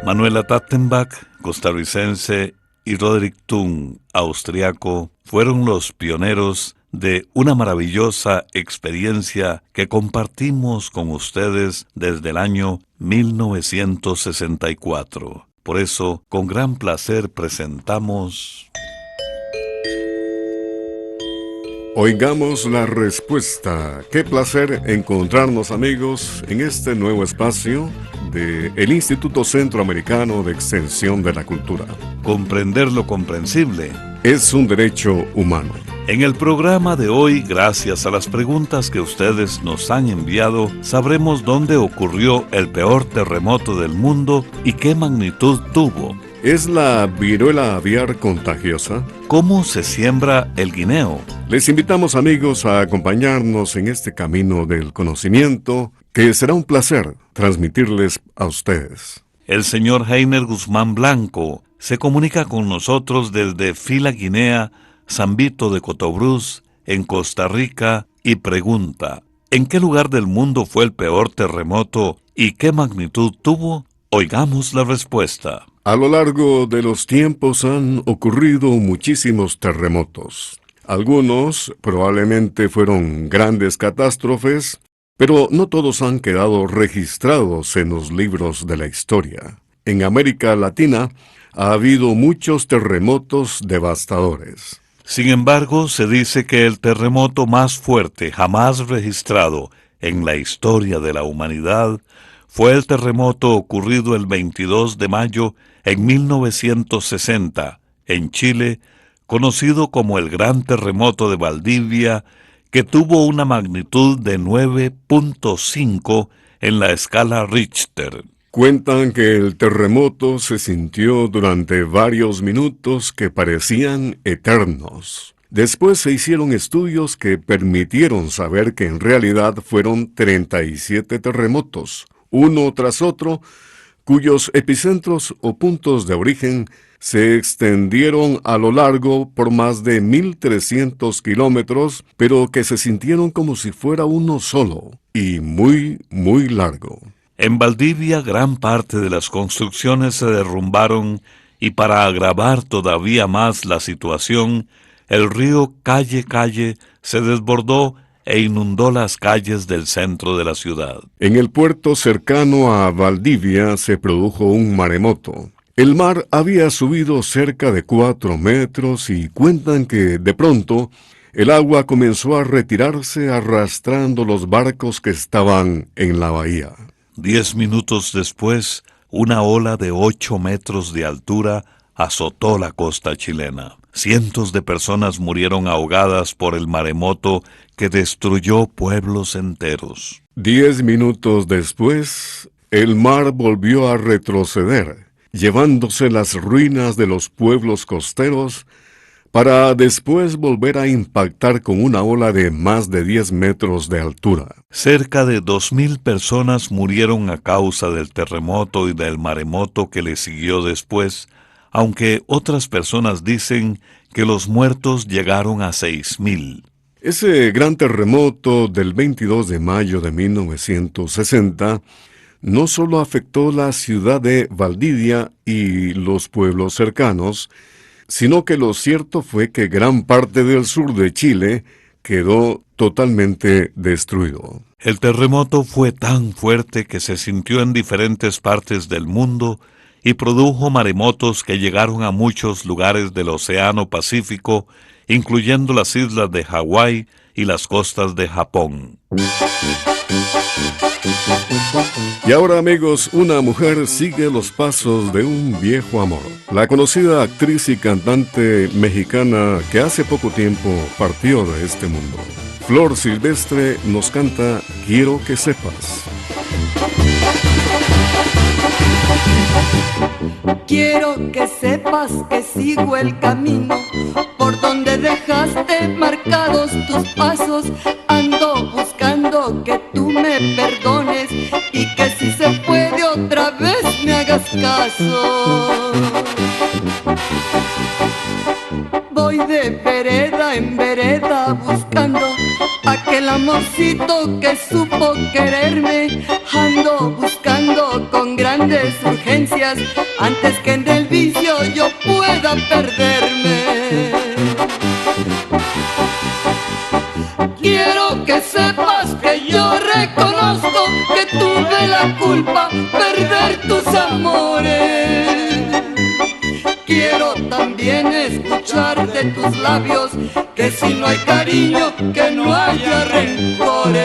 Manuela Tattenbach, costarricense, y Roderick Thun, austriaco, fueron los pioneros de una maravillosa experiencia que compartimos con ustedes desde el año 1964. Por eso, con gran placer presentamos... Oigamos la respuesta. Qué placer encontrarnos, amigos, en este nuevo espacio del Instituto Centroamericano de Extensión de la Cultura. Comprender lo comprensible es un derecho humano. En el programa de hoy, gracias a las preguntas que ustedes nos han enviado, sabremos dónde ocurrió el peor terremoto del mundo y qué magnitud tuvo. ¿Es la viruela aviar contagiosa? ¿Cómo se siembra el guineo? Les invitamos, amigos, a acompañarnos en este camino del conocimiento, que será un placer transmitirles a ustedes. El señor Heiner Guzmán Blanco se comunica con nosotros desde Fila Guinea, San Vito de Cotobruz, en Costa Rica, y pregunta: ¿en qué lugar del mundo fue el peor terremoto y qué magnitud tuvo? Oigamos la respuesta. A lo largo de los tiempos han ocurrido muchísimos terremotos. Algunos probablemente fueron grandes catástrofes, pero no todos han quedado registrados en los libros de la historia. En América Latina ha habido muchos terremotos devastadores. Sin embargo, se dice que el terremoto más fuerte jamás registrado en la historia de la humanidad fue el terremoto ocurrido el 22 de mayo en 1960, en Chile, conocido como el Gran Terremoto de Valdivia, que tuvo una magnitud de 9.5 en la escala Richter. Cuentan que el terremoto se sintió durante varios minutos que parecían eternos. Después se hicieron estudios que permitieron saber que en realidad fueron 37 terremotos, uno tras otro, cuyos epicentros o puntos de origen se extendieron a lo largo por más de 1.300 kilómetros, pero que se sintieron como si fuera uno solo, y muy, muy largo. En Valdivia, gran parte de las construcciones se derrumbaron y para agravar todavía más la situación, el río Calle se desbordó e inundó las calles del centro de la ciudad. En el puerto cercano a Valdivia se produjo un maremoto. El mar había subido cerca de 4 metros y cuentan que, de pronto, el agua comenzó a retirarse arrastrando los barcos que estaban en la bahía. 10 minutos después, una ola de 8 metros de altura azotó la costa chilena. Cientos de personas murieron ahogadas por el maremoto que destruyó pueblos enteros. 10 minutos después, el mar volvió a retroceder, llevándose las ruinas de los pueblos costeros, para después volver a impactar con una ola de más de 10 metros de altura. Cerca de 2.000 personas murieron a causa del terremoto y del maremoto que le siguió después, aunque otras personas dicen que los muertos llegaron a 6.000. Ese gran terremoto del 22 de mayo de 1960 no solo afectó la ciudad de Valdivia y los pueblos cercanos, sino que lo cierto fue que gran parte del sur de Chile quedó totalmente destruido. El terremoto fue tan fuerte que se sintió en diferentes partes del mundo y produjo maremotos que llegaron a muchos lugares del Océano Pacífico, incluyendo las islas de Hawái y las costas de Japón. Y ahora, amigos, una mujer sigue los pasos de un viejo amor. La conocida actriz y cantante mexicana que hace poco tiempo partió de este mundo. Flor Silvestre nos canta Quiero que sepas. Quiero que sepas que sigo el camino por donde dejaste marcados tus pasos. Ando buscando que tú me perdones y que si se puede otra vez me hagas caso. Voy de vereda en vereda buscando aquel amorcito que supo quererme. Ando buscando con gran grandes urgencias antes que en el vicio yo pueda perderme. Quiero que sepas que yo reconozco que tuve la culpa perder tus amores. Quiero también escuchar de tus labios que si no hay cariño, que no haya rencores.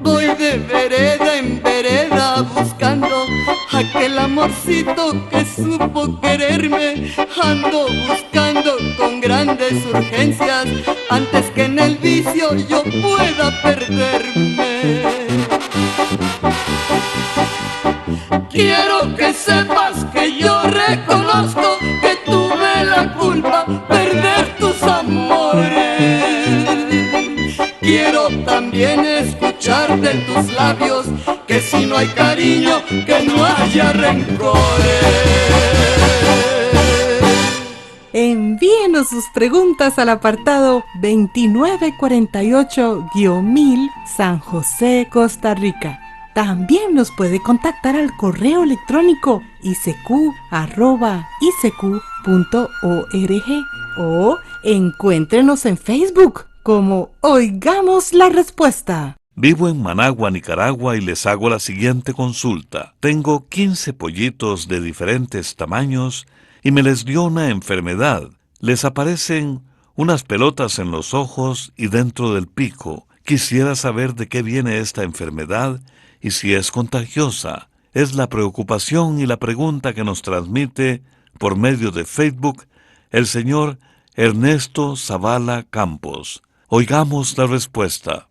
Voy de vereda en vereda buscando aquel amorcito que supo quererme. Ando buscando con grandes urgencias antes que en el vicio yo pueda perderme. Quiero que sepas que yo reconozco que tuve la culpa perder tus amores. Quiero también escuchar de tus labios que si no hay cariño, que no haya rencores. Envíenos sus preguntas al apartado 2948-1000 San José, Costa Rica. También nos puede contactar al correo electrónico isq@isq.org o encuéntrenos en Facebook como Oigamos la Respuesta. Vivo en Managua, Nicaragua, y les hago la siguiente consulta. Tengo 15 pollitos de diferentes tamaños y me les dio una enfermedad. Les aparecen unas pelotas en los ojos y dentro del pico. Quisiera saber de qué viene esta enfermedad y si es contagiosa. Es la preocupación y la pregunta que nos transmite por medio de Facebook el señor Ernesto Zavala Campos. Oigamos la respuesta.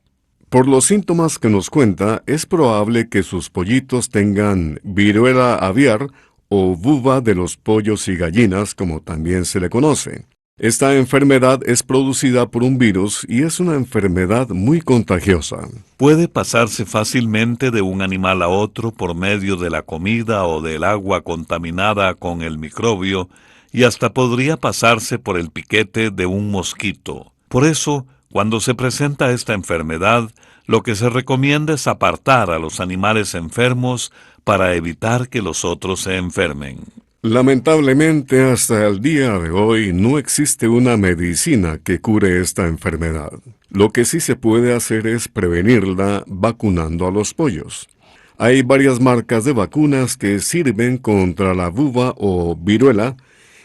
Por los síntomas que nos cuenta, es probable que sus pollitos tengan viruela aviar o buba de los pollos y gallinas, como también se le conoce. Esta enfermedad es producida por un virus y es una enfermedad muy contagiosa. Puede pasarse fácilmente de un animal a otro por medio de la comida o del agua contaminada con el microbio y hasta podría pasarse por el piquete de un mosquito. Por eso, cuando se presenta esta enfermedad, lo que se recomienda es apartar a los animales enfermos para evitar que los otros se enfermen. Lamentablemente, hasta el día de hoy no existe una medicina que cure esta enfermedad. Lo que sí se puede hacer es prevenirla vacunando a los pollos. Hay varias marcas de vacunas que sirven contra la buba o viruela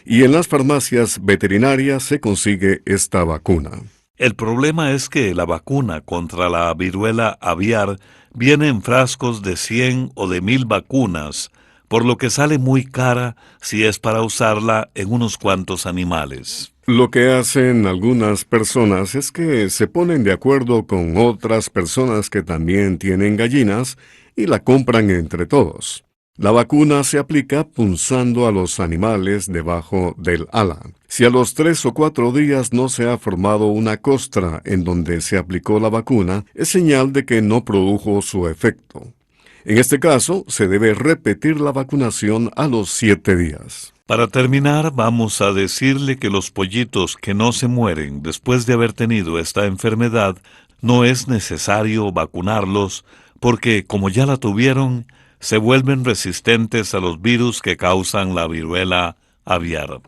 y en las farmacias veterinarias se consigue esta vacuna. El problema es que la vacuna contra la viruela aviar viene en frascos de 100 o de 1000 vacunas, por lo que sale muy cara si es para usarla en unos cuantos animales. Lo que hacen algunas personas es que se ponen de acuerdo con otras personas que también tienen gallinas y la compran entre todos. La vacuna se aplica punzando a los animales debajo del ala. Si a los 3 o 4 días no se ha formado una costra en donde se aplicó la vacuna, es señal de que no produjo su efecto. En este caso, se debe repetir la vacunación a los 7 días. Para terminar, vamos a decirle que los pollitos que no se mueren después de haber tenido esta enfermedad, no es necesario vacunarlos porque, como ya la tuvieron, se vuelven resistentes a los virus que causan la viruela aviar.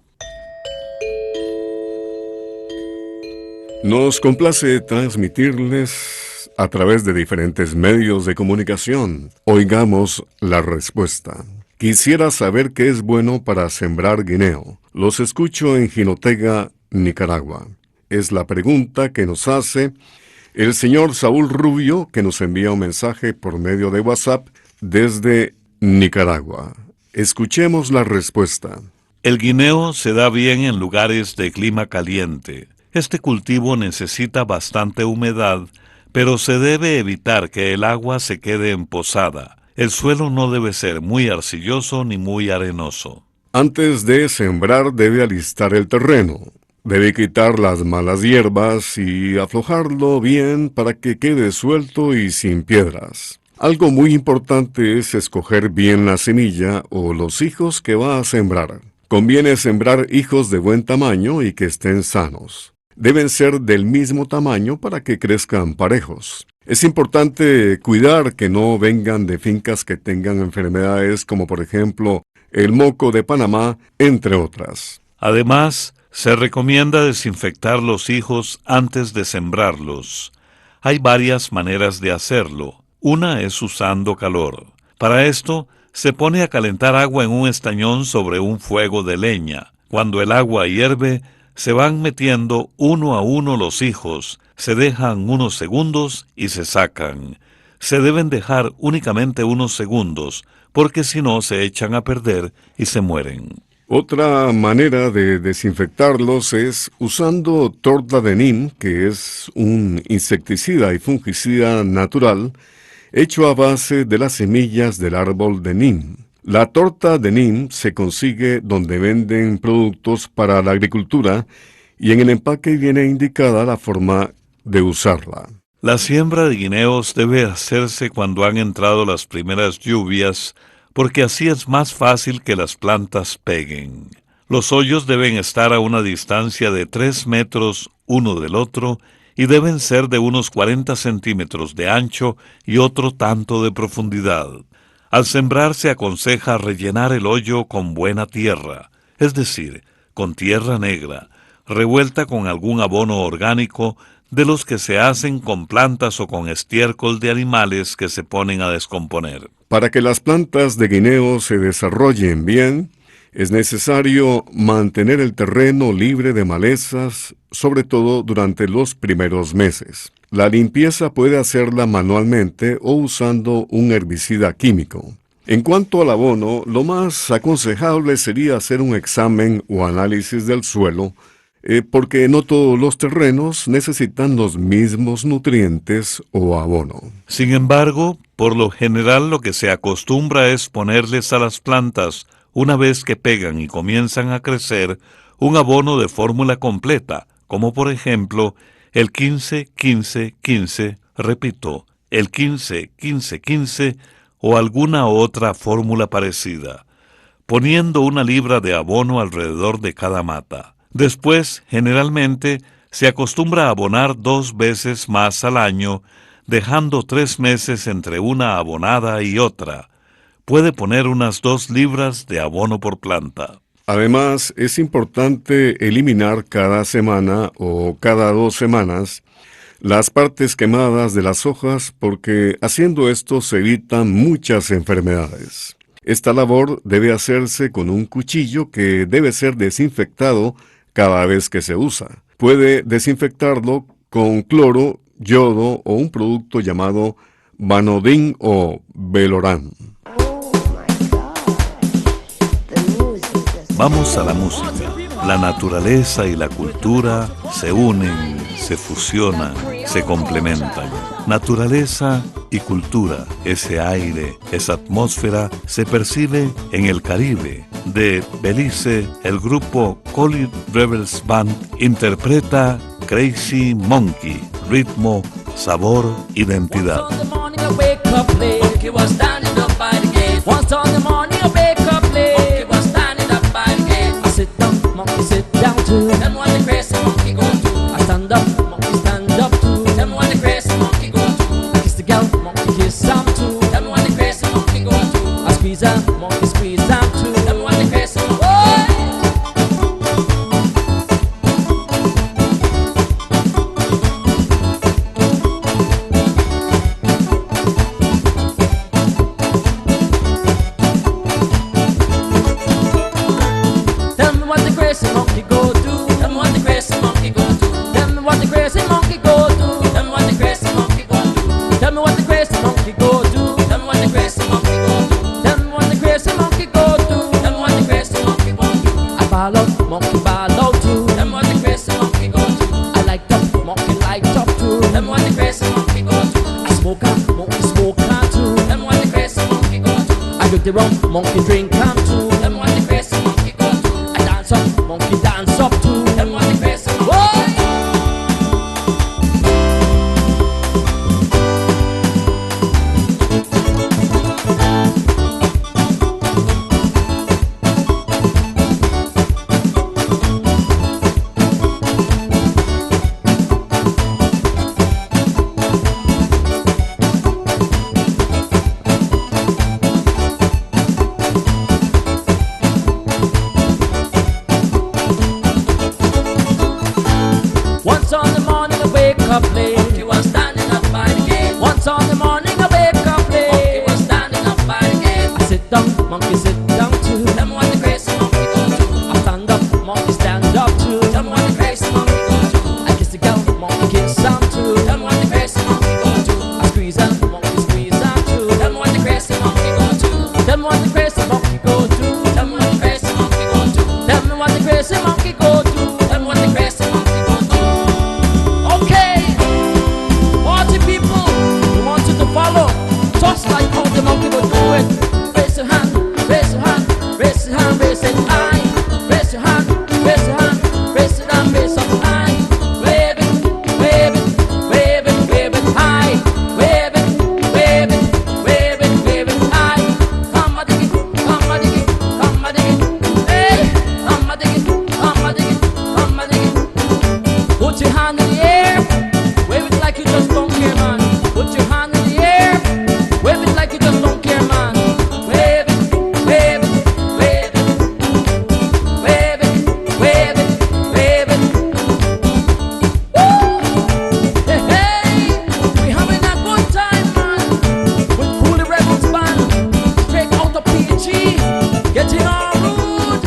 Nos complace transmitirles a través de diferentes medios de comunicación. Oigamos la respuesta. Quisiera saber qué es bueno para sembrar guineo. Los escucho en Jinotega, Nicaragua. Es la pregunta que nos hace el señor Saúl Rubio, que nos envía un mensaje por medio de WhatsApp desde Nicaragua. Escuchemos la respuesta. El guineo se da bien en lugares de clima caliente. Este cultivo necesita bastante humedad, pero se debe evitar que el agua se quede emposada. El suelo no debe ser muy arcilloso ni muy arenoso. Antes de sembrar debe alistar el terreno. Debe quitar las malas hierbas y aflojarlo bien para que quede suelto y sin piedras. Algo muy importante es escoger bien la semilla o los hijos que va a sembrar. Conviene sembrar hijos de buen tamaño y que estén sanos. Deben ser del mismo tamaño para que crezcan parejos. Es importante cuidar que no vengan de fincas que tengan enfermedades como por ejemplo el moco de Panamá, entre otras. Además, se recomienda desinfectar los higos antes de sembrarlos. Hay varias maneras de hacerlo. Una es usando calor. Para esto, se pone a calentar agua en un estañón sobre un fuego de leña. Cuando el agua hierve, se van metiendo uno a uno los higos, se dejan unos segundos y se sacan. Se deben dejar únicamente unos segundos, porque si no se echan a perder y se mueren. Otra manera de desinfectarlos es usando torta de neem, que es un insecticida y fungicida natural, hecho a base de las semillas del árbol de neem. La torta de neem se consigue donde venden productos para la agricultura y en el empaque viene indicada la forma de usarla. La siembra de guineos debe hacerse cuando han entrado las primeras lluvias, porque así es más fácil que las plantas peguen. Los hoyos deben estar a una distancia de 3 metros uno del otro y deben ser de unos 40 centímetros de ancho y otro tanto de profundidad. Al sembrar se aconseja rellenar el hoyo con buena tierra, es decir, con tierra negra, revuelta con algún abono orgánico de los que se hacen con plantas o con estiércol de animales que se ponen a descomponer. Para que las plantas de guineo se desarrollen bien, es necesario mantener el terreno libre de malezas, sobre todo durante los primeros meses. La limpieza puede hacerla manualmente o usando un herbicida químico. En cuanto al abono, lo más aconsejable sería hacer un examen o análisis del suelo, porque no todos los terrenos necesitan los mismos nutrientes o abono. Sin embargo, por lo general lo que se acostumbra es ponerles a las plantas, una vez que pegan y comienzan a crecer, un abono de fórmula completa, como por ejemplo el 15-15-15, repito, el 15-15-15 o alguna otra fórmula parecida, poniendo 1 libra de abono alrededor de cada mata. Después, generalmente, se acostumbra a abonar 2 veces más al año, dejando 3 meses entre una abonada y otra. Puede poner unas 2 libras de abono por planta. Además, es importante eliminar cada semana o cada 2 semanas las partes quemadas de las hojas porque haciendo esto se evitan muchas enfermedades. Esta labor debe hacerse con un cuchillo que debe ser desinfectado cada vez que se usa. Puede desinfectarlo con cloro, yodo o un producto llamado Vanodin o Veloran. Vamos a la música. La naturaleza y la cultura se unen, se fusionan, se complementan. Naturaleza y cultura, ese aire, esa atmósfera se percibe en el Caribe. De Belice, el grupo Collie Rebels Band interpreta Crazy Monkey, ritmo, sabor, identidad. Sit down too. Tell me what the crazy monkey gon' do. I stand up, monkey stand up too. Tell me what the crazy monkey gon' do. I kiss the girl, monkey kiss some too. Tell me what the crazy monkey gon' do. I squeeze her, monkey squeeze some too. Tell me what the crazy monkey gon' do. Monkey ball out too. Them what the crazy monkey go do. I like top, monkey like top too. Them what the crazy monkey go do. I smoke on, monkey smoke on too. Them what the crazy monkey go do. I drink the rum, monkey drink on too. Them what the crazy monkey go do. I dance up, monkey dance up too. Them what the crazy up late. Monkey was standing up by the gate. Once on the morning I wake up late. Monkey was standing up by the gate. I sit down, monkey sit down too. Tell me what the crazy monkey go do. I stand up, monkey stand up too. Tell me what the crazy monkey go do. I kiss the girl, monkey kiss am too. Tell me what the crazy monkey go do. I squeeze am, monkey squeeze am too. Tell me what the crazy monkey go do. Tell me what the crazy monkey go do. Tell me what the crazy monkey go do. Tell me what the crazy monkey go do. Tell me what the crazy monkey go do. Okay, party people, we want you to follow, just like how the monkey would do it. Raise your hand, raise your hand, raise your hand, raise it high. Raise your hand, raise your hand, raise it and raise up high. Wave it, wave it, wave it, wave it high. Wave it, wave it, wave it, wave it high. Come a dig it, come a dig it, come a dig it. Hey, come a dig it, come a dig it, come a dig it. Put your hand in the air, wave it like you just don't care, man. Put your hand in the air, wave it like you just don't care, man. Wave it, wave it, wave it, wave it, wave it, wave it. Woo! Hey, hey, we having a good time, man. With Coolie Rebels Band, straight out of PG, getting all rude.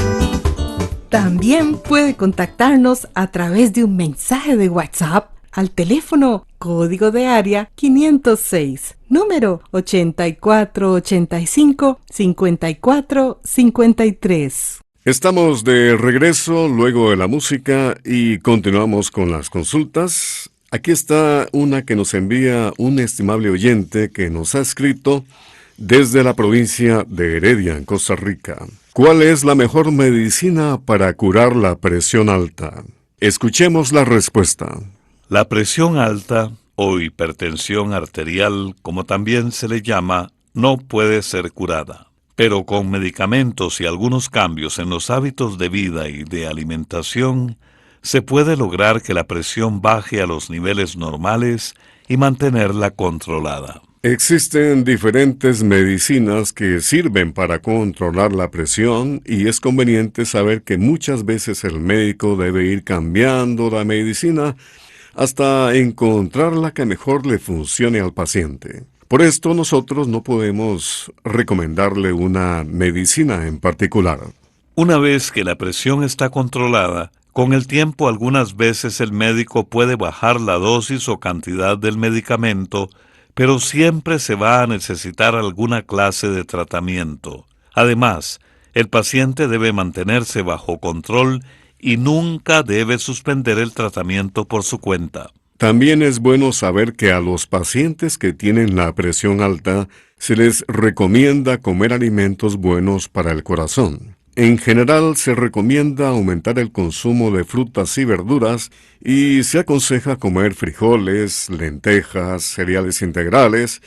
También puede contactarnos a través de un mensaje de WhatsApp al teléfono código de área 506, número 8485-5453. Estamos de regreso luego de la música y continuamos con las consultas. Aquí está una que nos envía un estimable oyente que nos ha escrito desde la provincia de Heredia, en Costa Rica. ¿Cuál es la mejor medicina para curar la presión alta? Escuchemos la respuesta. La presión alta o hipertensión arterial, como también se le llama, no puede ser curada. Pero con medicamentos y algunos cambios en los hábitos de vida y de alimentación, se puede lograr que la presión baje a los niveles normales y mantenerla controlada. Existen diferentes medicinas que sirven para controlar la presión y es conveniente saber que muchas veces el médico debe ir cambiando la medicina hasta encontrar la que mejor le funcione al paciente. Por esto nosotros no podemos recomendarle una medicina en particular. Una vez que la presión está controlada, con el tiempo algunas veces el médico puede bajar la dosis o cantidad del medicamento, pero siempre se va a necesitar alguna clase de tratamiento. Además, el paciente debe mantenerse bajo control y nunca debe suspender el tratamiento por su cuenta. También es bueno saber que a los pacientes que tienen la presión alta se les recomienda comer alimentos buenos para el corazón. En general se recomienda aumentar el consumo de frutas y verduras y se aconseja comer frijoles, lentejas, cereales integrales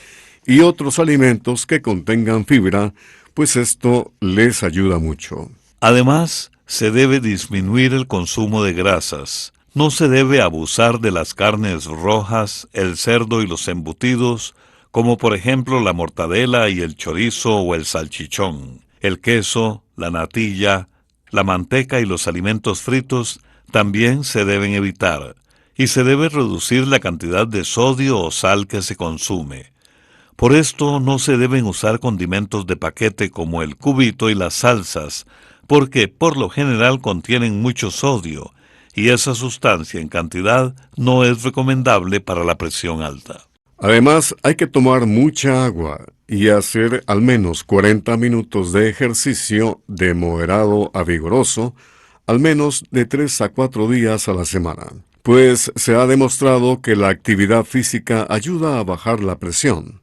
y otros alimentos que contengan fibra, pues esto les ayuda mucho. Además, se debe disminuir el consumo de grasas. No se debe abusar de las carnes rojas, el cerdo y los embutidos, como por ejemplo la mortadela y el chorizo o el salchichón. El queso, la natilla, la manteca y los alimentos fritos también se deben evitar, y se debe reducir la cantidad de sodio o sal que se consume. Por esto no se deben usar condimentos de paquete como el cubito y las salsas, porque por lo general contienen mucho sodio, y esa sustancia en cantidad no es recomendable para la presión alta. Además, hay que tomar mucha agua y hacer al menos 40 minutos de ejercicio de moderado a vigoroso, al menos de 3 a 4 días a la semana. Pues se ha demostrado que la actividad física ayuda a bajar la presión.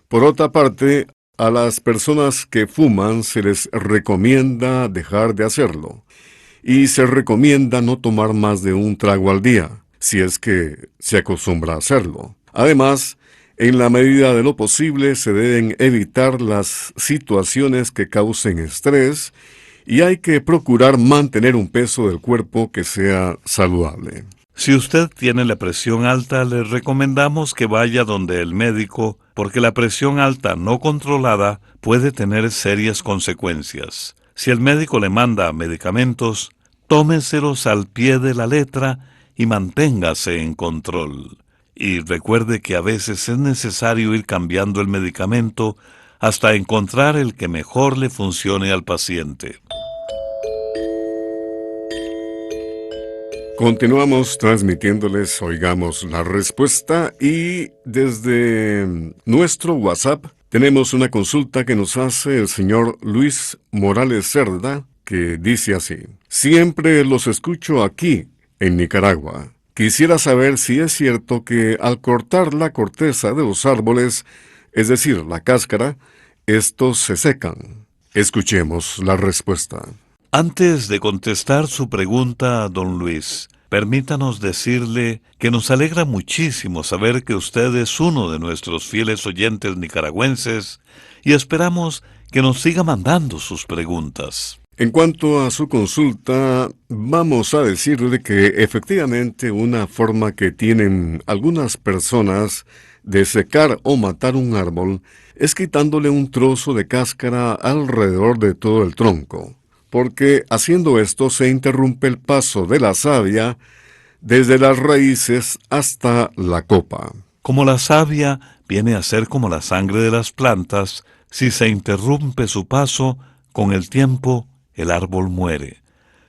Por otra parte, a las personas que fuman se les recomienda dejar de hacerlo. Y se recomienda no tomar más de un trago al día, si es que se acostumbra a hacerlo. Además, en la medida de lo posible se deben evitar las situaciones que causen estrés y hay que procurar mantener un peso del cuerpo que sea saludable. Si usted tiene la presión alta, le recomendamos que vaya donde el médico, porque la presión alta no controlada puede tener serias consecuencias. Si el médico le manda medicamentos, tómeselos al pie de la letra y manténgase en control. y recuerde que a veces es necesario ir cambiando el medicamento hasta encontrar el que mejor le funcione al paciente. Continuamos transmitiéndoles, oigamos la respuesta, y desde nuestro WhatsApp tenemos una consulta que nos hace el señor Luis Morales Cerda, que dice así: siempre los escucho aquí, en Nicaragua. Quisiera saber si es cierto que al cortar la corteza de los árboles, es decir, la cáscara, estos se secan. Escuchemos la respuesta. Antes de contestar su pregunta, don Luis, permítanos decirle que nos alegra muchísimo saber que usted es uno de nuestros fieles oyentes nicaragüenses y esperamos que nos siga mandando sus preguntas. En cuanto a su consulta, vamos a decirle que efectivamente una forma que tienen algunas personas de secar o matar un árbol es quitándole un trozo de cáscara alrededor de todo el tronco, porque haciendo esto se interrumpe el paso de la savia desde las raíces hasta la copa. Como la savia viene a ser como la sangre de las plantas, si se interrumpe su paso, con el tiempo el árbol muere.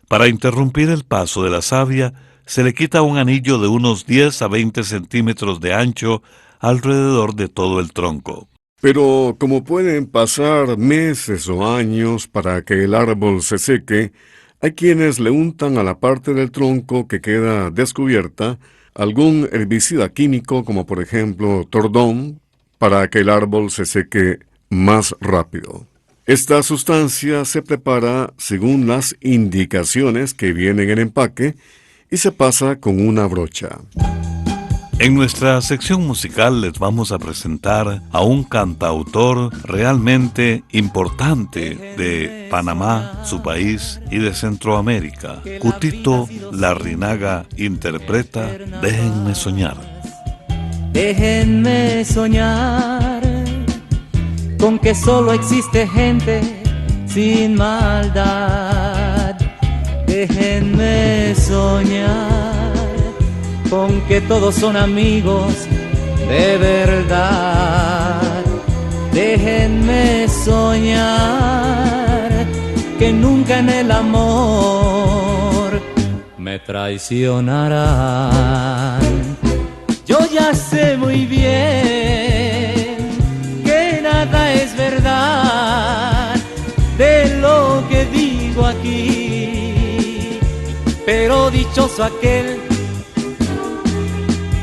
Para interrumpir el paso de la savia, se le quita un anillo de unos 10 a 20 centímetros de ancho alrededor de todo el tronco. Pero como pueden pasar meses o años para que el árbol se seque, hay quienes le untan a la parte del tronco que queda descubierta algún herbicida químico, como por ejemplo Tordón, para que el árbol se seque más rápido. Esta sustancia se prepara según las indicaciones que vienen en el empaque y se pasa con una brocha. En nuestra sección musical les vamos a presentar a un cantautor realmente importante de Panamá, su país, y de Centroamérica. Cutito Larrinaga interpreta Déjenme soñar. Déjenme soñar con que solo existe gente sin maldad. Déjenme soñar con que todos son amigos de verdad. Déjenme soñar que nunca en el amor me traicionarán. Yo ya sé muy bien que nada es verdad de lo que digo aquí, pero dichoso aquel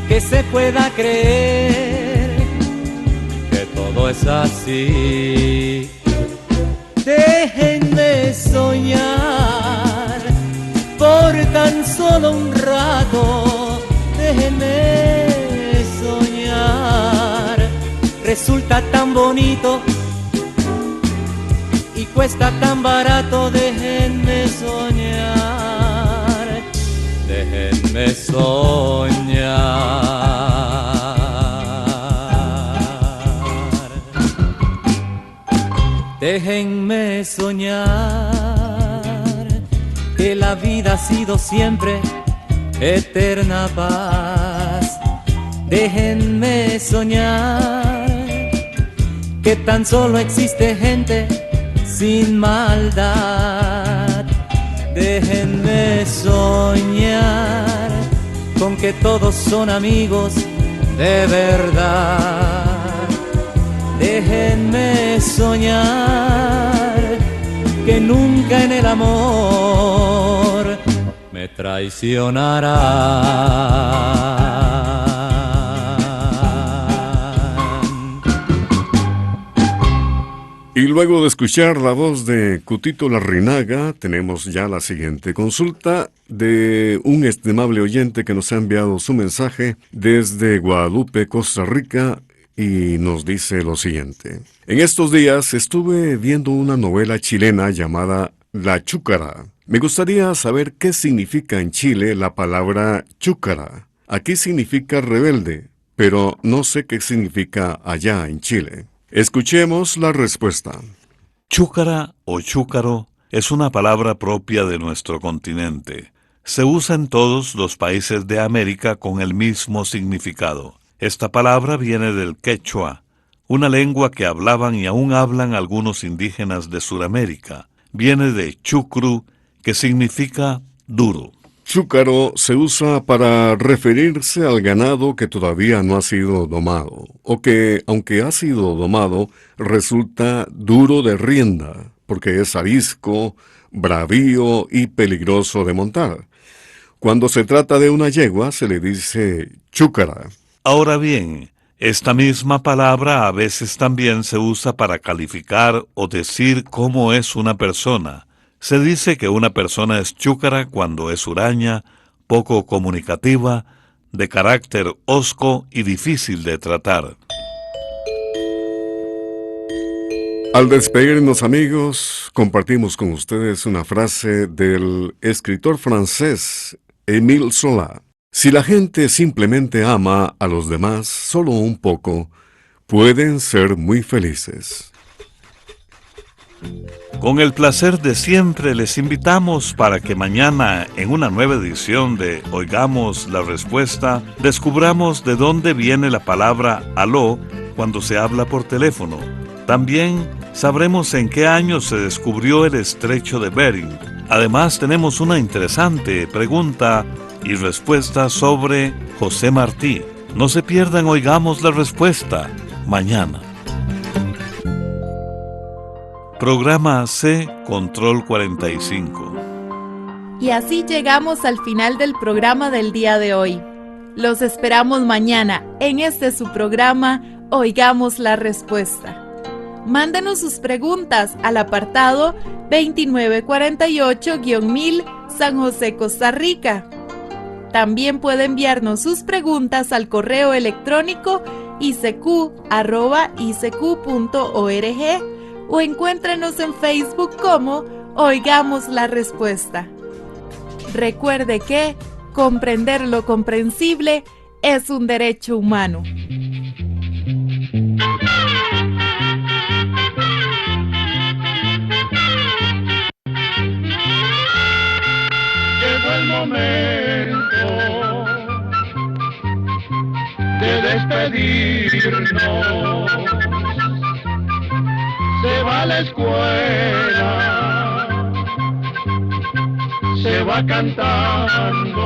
que se pueda creer que todo es así. Déjenme soñar por tan solo un rato. Déjenme soñar. Resulta tan bonito y cuesta tan barato. Déjenme soñar. Déjenme soñar. Déjenme soñar que la vida ha sido siempre eterna paz. Déjenme soñar que tan solo existe gente sin maldad. Déjenme soñar con que todos son amigos de verdad. Déjenme soñar que nunca en el amor me traicionarán. Y luego de escuchar la voz de Cutito Larrinaga, tenemos ya la siguiente consulta de un estimable oyente que nos ha enviado su mensaje desde Guadalupe, Costa Rica, y nos dice lo siguiente. En estos días estuve viendo una novela chilena llamada La Chúcara. Me gustaría saber qué significa en Chile la palabra chúcara. Aquí significa rebelde, pero no sé qué significa allá en Chile. Escuchemos la respuesta. Chúcara o chúcaro es una palabra propia de nuestro continente. Se usa en todos los países de América con el mismo significado. Esta palabra viene del quechua, una lengua que hablaban y aún hablan algunos indígenas de Sudamérica. Viene de chucru, que significa duro. Chúcaro se usa para referirse al ganado que todavía no ha sido domado, o que, aunque ha sido domado, resulta duro de rienda, porque es arisco, bravío y peligroso de montar. Cuando se trata de una yegua, se le dice chúcara. Ahora bien, esta misma palabra a veces también se usa para calificar o decir cómo es una persona. Se dice que una persona es chúcara cuando es huraña, poco comunicativa, de carácter hosco y difícil de tratar. Al despedirnos, amigos, compartimos con ustedes una frase del escritor francés Émile Zola. Si la gente simplemente ama a los demás solo un poco, pueden ser muy felices. Con el placer de siempre les invitamos para que mañana, en una nueva edición de Oigamos la Respuesta, descubramos de dónde viene la palabra aló cuando se habla por teléfono. También sabremos en qué año se descubrió el estrecho de Bering. Además, tenemos una interesante pregunta y respuesta sobre José Martí. No se pierdan Oigamos la Respuesta mañana. Programa C, Control 45. Y así llegamos al final del programa del día de hoy. Los esperamos mañana en este su programa Oigamos la Respuesta. Mándenos sus preguntas al apartado 2948-1000 San José, Costa Rica. También puede enviarnos sus preguntas al correo electrónico icq@icq.org o encuéntrenos en Facebook como Oigamos la Respuesta. Recuerde que comprender lo comprensible es un derecho humano. Llegó el momento de despedirnos. Se va a la escuela, se va cantando.